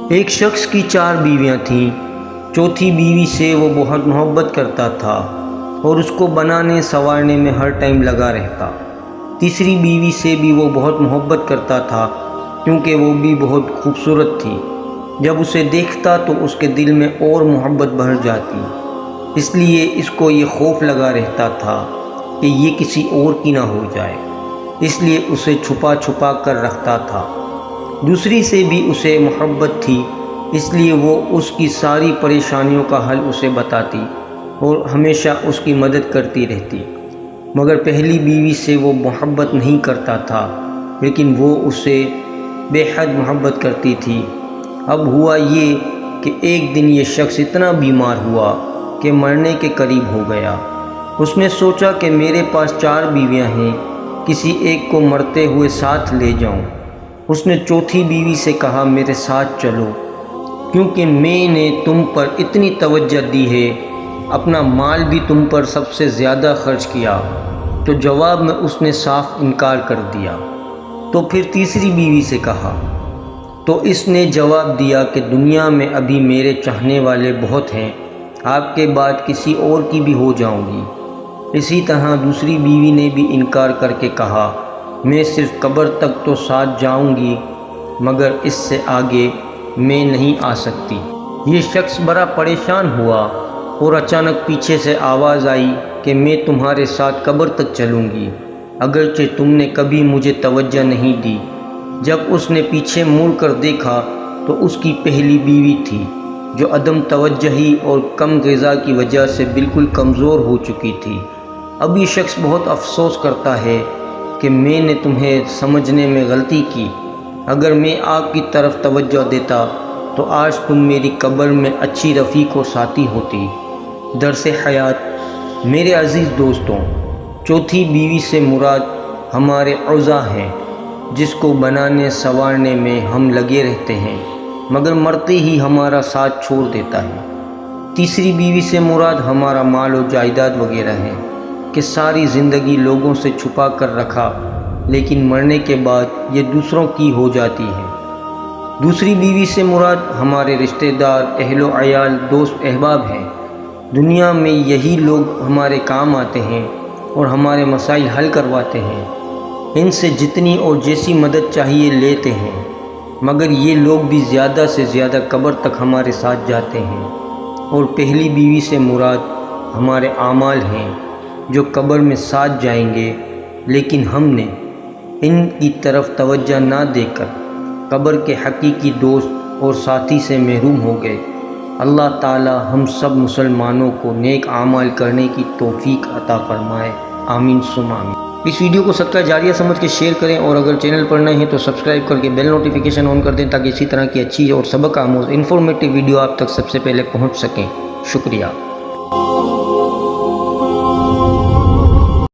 ایک شخص کی 4 بیویاں تھیں۔ چوتھی بیوی سے وہ بہت محبت کرتا تھا اور اس کو بنانے سنوارنے میں ہر ٹائم لگا رہتا۔ تیسری بیوی سے بھی وہ بہت محبت کرتا تھا کیونکہ وہ بھی بہت خوبصورت تھی۔ جب اسے دیکھتا تو اس کے دل میں اور محبت بڑھ جاتی، اس لیے اس کو یہ خوف لگا رہتا تھا کہ یہ کسی اور کی نہ ہو جائے، اس لیے اسے چھپا چھپا کر رکھتا تھا۔ دوسری سے بھی اسے محبت تھی، اس لیے وہ اس کی ساری پریشانیوں کا حل اسے بتاتی اور ہمیشہ اس کی مدد کرتی رہتی۔ مگر پہلی بیوی سے وہ محبت نہیں کرتا تھا، لیکن وہ اسے بے حد محبت کرتی تھی۔ اب ہوا یہ کہ ایک دن یہ شخص اتنا بیمار ہوا کہ مرنے کے قریب ہو گیا۔ اس نے سوچا کہ میرے پاس 4 بیویاں ہیں، کسی ایک کو مرتے ہوئے ساتھ لے جاؤں۔ اس نے چوتھی بیوی سے کہا میرے ساتھ چلو، کیونکہ میں نے تم پر اتنی توجہ دی ہے، اپنا مال بھی تم پر سب سے زیادہ خرچ کیا۔ تو جواب میں اس نے صاف انکار کر دیا۔ تو پھر تیسری بیوی سے کہا، تو اس نے جواب دیا کہ دنیا میں ابھی میرے چاہنے والے بہت ہیں، آپ کے بعد کسی اور کی بھی ہو جاؤں گی۔ اسی طرح دوسری بیوی نے بھی انکار کر کے کہا، میں صرف قبر تک تو ساتھ جاؤں گی، مگر اس سے آگے میں نہیں آ سکتی۔ یہ شخص بڑا پریشان ہوا اور اچانک پیچھے سے آواز آئی کہ میں تمہارے ساتھ قبر تک چلوں گی، اگرچہ تم نے کبھی مجھے توجہ نہیں دی۔ جب اس نے پیچھے مڑ کر دیکھا تو اس کی پہلی بیوی تھی، جو عدم توجہی اور کم غذا کی وجہ سے بالکل کمزور ہو چکی تھی۔ اب یہ شخص بہت افسوس کرتا ہے کہ میں نے تمہیں سمجھنے میں غلطی کی، اگر میں آپ کی طرف توجہ دیتا تو آج تم میری قبر میں اچھی رفیق و ساتھی ہوتی۔ درس حیات میرے عزیز دوستوں، چوتھی بیوی سے مراد ہمارے عزا ہیں، جس کو بنانے سنوارنے میں ہم لگے رہتے ہیں، مگر مرتے ہی ہمارا ساتھ چھوڑ دیتا ہے۔ تیسری بیوی سے مراد ہمارا مال و جائیداد وغیرہ ہے کہ ساری زندگی لوگوں سے چھپا کر رکھا، لیکن مرنے کے بعد یہ دوسروں کی ہو جاتی ہے۔ دوسری بیوی سے مراد ہمارے رشتہ دار، اہل و عیال، دوست احباب ہیں۔ دنیا میں یہی لوگ ہمارے کام آتے ہیں اور ہمارے مسائل حل کرواتے ہیں، ان سے جتنی اور جیسی مدد چاہیے لیتے ہیں، مگر یہ لوگ بھی زیادہ سے زیادہ قبر تک ہمارے ساتھ جاتے ہیں۔ اور پہلی بیوی سے مراد ہمارے اعمال ہیں، جو قبر میں ساتھ جائیں گے، لیکن ہم نے ان کی طرف توجہ نہ دے کر قبر کے حقیقی دوست اور ساتھی سے محروم ہو گئے۔ اللہ تعالی ہم سب مسلمانوں کو نیک اعمال کرنے کی توفیق عطا فرمائے، آمین ثم آمین۔ اس ویڈیو کو صدقہ جاریہ سمجھ کے شیئر کریں، اور اگر چینل پر نئے ہیں تو سبسکرائب کر کے بیل نوٹیفیکیشن آن کر دیں تاکہ اسی طرح کی اچھی اور سبق آموز انفارمیٹیو ویڈیو آپ تک سب سے پہلے پہنچ سکیں۔ شکریہ۔